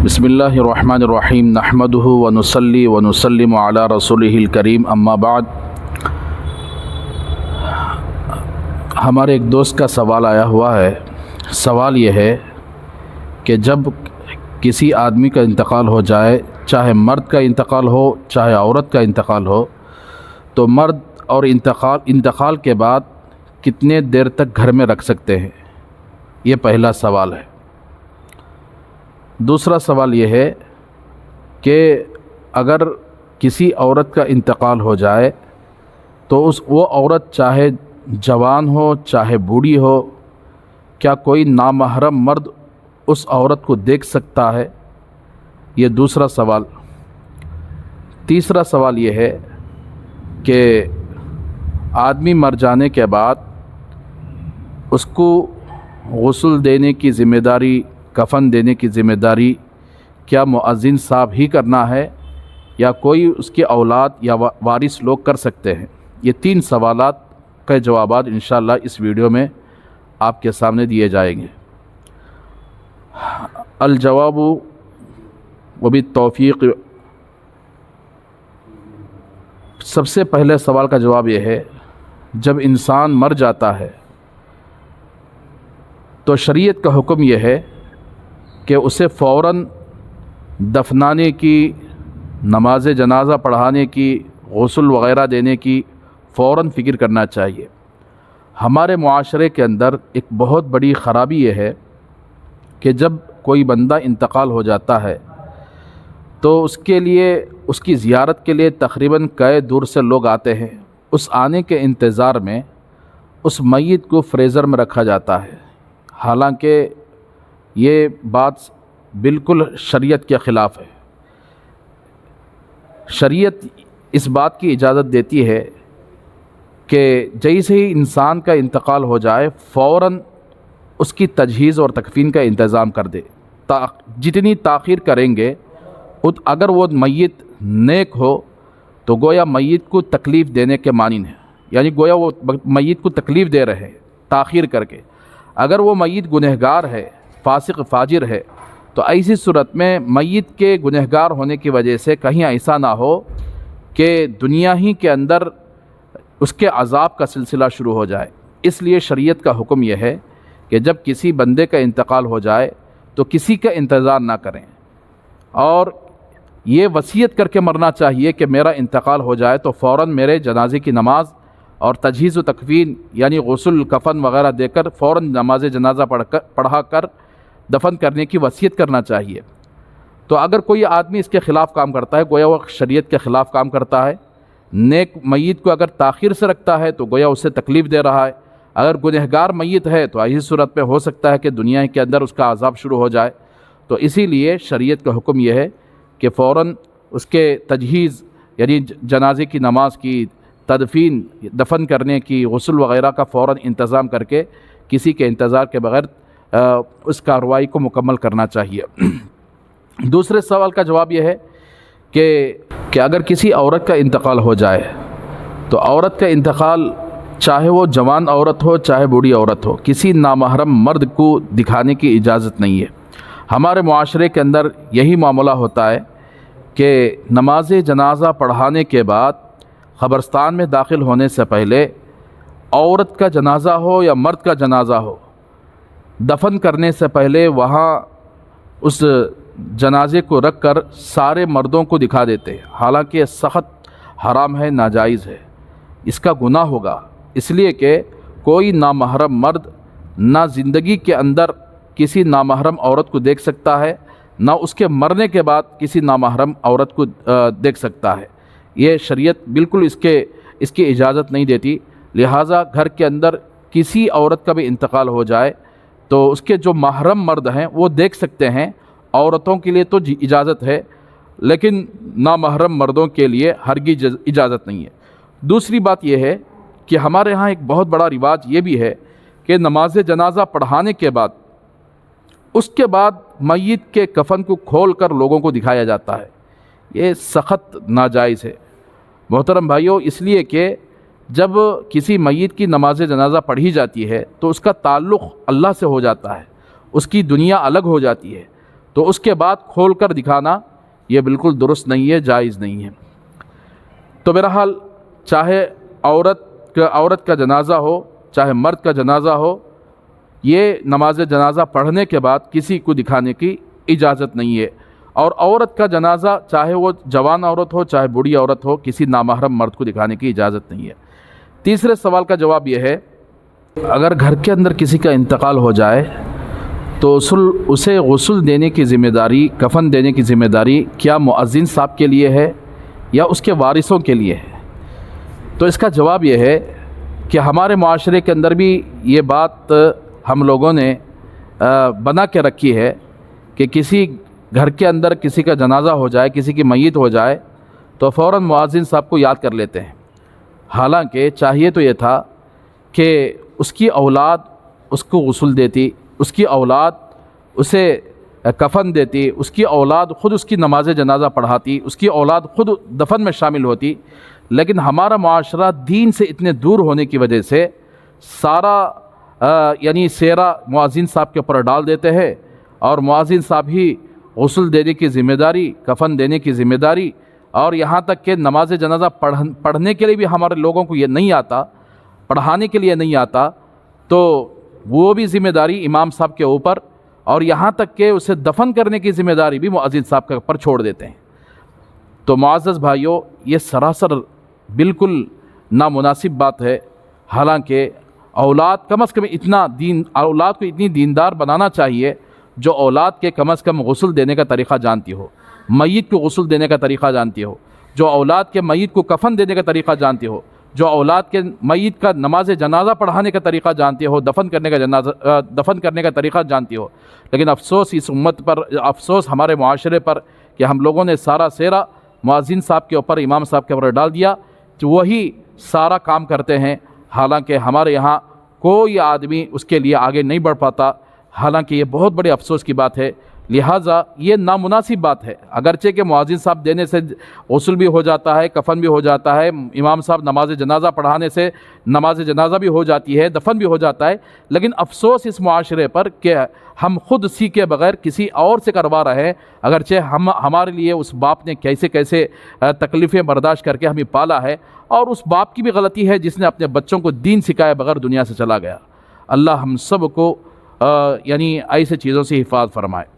بسم اللہ الرحمن الرحیم نحمدہ ونصلی ونسلم علی رسولہ الکریم اما بعد۔ ہمارے ایک دوست کا سوال آیا ہوا ہے۔ سوال یہ ہے کہ جب کسی آدمی کا انتقال ہو جائے، چاہے مرد کا انتقال ہو چاہے عورت کا انتقال ہو، تو مرد اور انتقال کے بعد کتنے دیر تک گھر میں رکھ سکتے ہیں؟ یہ پہلا سوال ہے۔ دوسرا سوال یہ ہے کہ اگر کسی عورت کا انتقال ہو جائے تو وہ عورت چاہے جوان ہو چاہے بوڑھی ہو، کیا کوئی نامحرم مرد اس عورت کو دیکھ سکتا ہے؟ یہ دوسرا سوال۔ تیسرا سوال یہ ہے کہ آدمی مر جانے کے بعد اس کو غسل دینے کی ذمہ داری، کفن دینے کی ذمہ داری کیا مؤذن صاحب ہی کرنا ہے یا کوئی اس کے اولاد یا وارث لوگ کر سکتے ہیں؟ یہ تین سوالات کے جوابات انشاءاللہ اس ویڈیو میں آپ کے سامنے دیے جائیں گے۔ الجواب وبالتوفیق۔ سب سے پہلے سوال کا جواب یہ ہے، جب انسان مر جاتا ہے تو شریعت کا حکم یہ ہے کہ اسے فوراً دفنانے کی، نماز جنازہ پڑھانے کی، غسل وغیرہ دینے کی فوراً فکر کرنا چاہیے۔ ہمارے معاشرے کے اندر ایک بہت بڑی خرابی یہ ہے کہ جب کوئی بندہ انتقال ہو جاتا ہے تو اس کے لیے، اس کی زیارت کے لیے تقریباً کئی دور سے لوگ آتے ہیں۔ اس آنے کے انتظار میں اس میت کو فریزر میں رکھا جاتا ہے، حالانکہ یہ بات بالکل شریعت کے خلاف ہے۔ شریعت اس بات کی اجازت دیتی ہے کہ جیسے ہی انسان کا انتقال ہو جائے فوراً اس کی تجہیز اور تکفین کا انتظام کر دے۔ جتنی تاخیر کریں گے، اگر وہ میت نیک ہو تو گویا میت کو تکلیف دینے کے مانند ہے، یعنی گویا وہ میت کو تکلیف دے رہے ہیں تاخیر کر کے۔ اگر وہ میت گنہگار ہے، فاسق فاجر ہے، تو ایسی صورت میں میت کے گنہگار ہونے کی وجہ سے کہیں ایسا نہ ہو کہ دنیا ہی کے اندر اس کے عذاب کا سلسلہ شروع ہو جائے۔ اس لیے شریعت کا حکم یہ ہے کہ جب کسی بندے کا انتقال ہو جائے تو کسی کا انتظار نہ کریں، اور یہ وصیت کر کے مرنا چاہیے کہ میرا انتقال ہو جائے تو فوراً میرے جنازے کی نماز اور تجہیز و تکفین یعنی غسل کفن وغیرہ دے کر فوراً نماز جنازہ پڑھا کر دفن کرنے کی وصیت کرنا چاہیے۔ تو اگر کوئی آدمی اس کے خلاف کام کرتا ہے، گویا وہ شریعت کے خلاف کام کرتا ہے۔ نیک میت کو اگر تاخیر سے رکھتا ہے تو گویا اسے تکلیف دے رہا ہے۔ اگر گنہگار میت ہے تو ایسی صورت میں ہو سکتا ہے کہ دنیا کے اندر اس کا عذاب شروع ہو جائے۔ تو اسی لیے شریعت کا حکم یہ ہے کہ فوراً اس کے تجہیز یعنی جنازے کی نماز کی، تدفین دفن کرنے کی، غسل وغیرہ کا فوراً انتظام کر کے کسی کے انتظار کے بغیر اس کارروائی کو مکمل کرنا چاہیے۔ دوسرے سوال کا جواب یہ ہے کہ اگر کسی عورت کا انتقال ہو جائے تو عورت کا انتقال چاہے وہ جوان عورت ہو چاہے بوڑھی عورت ہو، کسی نامحرم مرد کو دکھانے کی اجازت نہیں ہے۔ ہمارے معاشرے کے اندر یہی معاملہ ہوتا ہے کہ نماز جنازہ پڑھانے کے بعد قبرستان میں داخل ہونے سے پہلے عورت کا جنازہ ہو یا مرد کا جنازہ ہو، دفن کرنے سے پہلے وہاں اس جنازے کو رکھ کر سارے مردوں کو دکھا دیتے ہیں، حالانکہ یہ سخت حرام ہے، ناجائز ہے، اس کا گناہ ہوگا۔ اس لیے کہ کوئی نامحرم مرد نہ زندگی کے اندر کسی نامحرم عورت کو دیکھ سکتا ہے، نہ اس کے مرنے کے بعد کسی نامحرم عورت کو دیکھ سکتا ہے۔ یہ شریعت بالکل اس کی اجازت نہیں دیتی۔ لہٰذا گھر کے اندر کسی عورت کا بھی انتقال ہو جائے تو اس کے جو محرم مرد ہیں وہ دیکھ سکتے ہیں۔ عورتوں کے لیے تو اجازت ہے، لیکن نامحرم مردوں کے لیے ہرگز اجازت نہیں ہے۔ دوسری بات یہ ہے کہ ہمارے ہاں ایک بہت بڑا رواج یہ بھی ہے کہ نماز جنازہ پڑھانے کے بعد اس کے بعد میت کے کفن کو کھول کر لوگوں کو دکھایا جاتا ہے۔ یہ سخت ناجائز ہے محترم بھائیوں، اس لیے کہ جب کسی میت کی نماز جنازہ پڑھی جاتی ہے تو اس کا تعلق اللہ سے ہو جاتا ہے، اس کی دنیا الگ ہو جاتی ہے۔ تو اس کے بعد کھول کر دکھانا یہ بالکل درست نہیں ہے، جائز نہیں ہے۔ تو بہرحال چاہے عورت کا جنازہ ہو چاہے مرد کا جنازہ ہو، یہ نماز جنازہ پڑھنے کے بعد کسی کو دکھانے کی اجازت نہیں ہے۔ اور عورت کا جنازہ چاہے وہ جوان عورت ہو چاہے بوڑھی عورت ہو، کسی نامحرم مرد کو دکھانے کی اجازت نہیں ہے۔ تیسرے سوال کا جواب یہ ہے، اگر گھر کے اندر کسی کا انتقال ہو جائے تو اسے غسل دینے کی ذمہ داری، کفن دینے کی ذمہ داری کیا مؤذن صاحب کے لیے ہے یا اس کے وارثوں کے لیے ہے؟ تو اس کا جواب یہ ہے کہ ہمارے معاشرے کے اندر بھی یہ بات ہم لوگوں نے بنا کے رکھی ہے کہ کسی گھر کے اندر کسی کا جنازہ ہو جائے، کسی کی میت ہو جائے تو فوراً مؤذن صاحب کو یاد کر لیتے ہیں۔ حالانکہ چاہیے تو یہ تھا کہ اس کی اولاد اس کو غسل دیتی، اس کی اولاد اسے کفن دیتی، اس کی اولاد خود اس کی نماز جنازہ پڑھاتی، اس کی اولاد خود دفن میں شامل ہوتی۔ لیکن ہمارا معاشرہ دین سے اتنے دور ہونے کی وجہ سے سارا یعنی سیرا مؤذن صاحب کے اوپر ڈال دیتے ہیں، اور مؤذن صاحب ہی غسل دینے کی ذمہ داری، کفن دینے کی ذمہ داری، اور یہاں تک کہ نماز جنازہ پڑھنے کے لیے بھی ہمارے لوگوں کو یہ نہیں آتا، پڑھانے کے لیے نہیں آتا، تو وہ بھی ذمہ داری امام صاحب کے اوپر، اور یہاں تک کہ اسے دفن کرنے کی ذمہ داری بھی مؤذن صاحب کے اوپر چھوڑ دیتے ہیں۔ تو معزز بھائیوں، یہ سراسر بالکل نامناسب بات ہے۔ حالانکہ اولاد کم از کم اولاد کو اتنی دیندار بنانا چاہیے جو اولاد کے کم از کم غسل دینے کا طریقہ جانتی ہو، میت کو غسل دینے کا طریقہ جانتی ہو، جو اولاد کے میت کو کفن دینے کا طریقہ جانتی ہو، جو اولاد کے میت کا نماز جنازہ پڑھانے کا طریقہ جانتی ہو، دفن کرنے کا طریقہ جانتی ہو۔ لیکن افسوس اس امت پر، افسوس ہمارے معاشرے پر کہ ہم لوگوں نے سارا سیرا مؤذن صاحب کے اوپر، امام صاحب کے اوپر ڈال دیا کہ وہی سارا کام کرتے ہیں۔ حالانکہ ہمارے یہاں کوئی آدمی اس کے لیے آگے نہیں بڑھ پاتا، حالانکہ یہ بہت بڑے افسوس کی بات ہے۔ لہٰذا یہ نامناسب بات ہے، اگرچہ کہ مؤذن صاحب دینے سے غسل بھی ہو جاتا ہے، کفن بھی ہو جاتا ہے، امام صاحب نماز جنازہ پڑھانے سے نماز جنازہ بھی ہو جاتی ہے، دفن بھی ہو جاتا ہے، لیکن افسوس اس معاشرے پر کہ ہم خود سیکھے بغیر کسی اور سے کروا رہے ہیں، اگرچہ ہمارے لیے اس باپ نے کیسے کیسے تکلیفیں برداشت کر کے ہمیں پالا ہے، اور اس باپ کی بھی غلطی ہے جس نے اپنے بچوں کو دین سکھائے بغیر دنیا سے چلا گیا۔ اللہ ہم سب کو یعنی ایسے چیزوں سے حفاظت فرمائے۔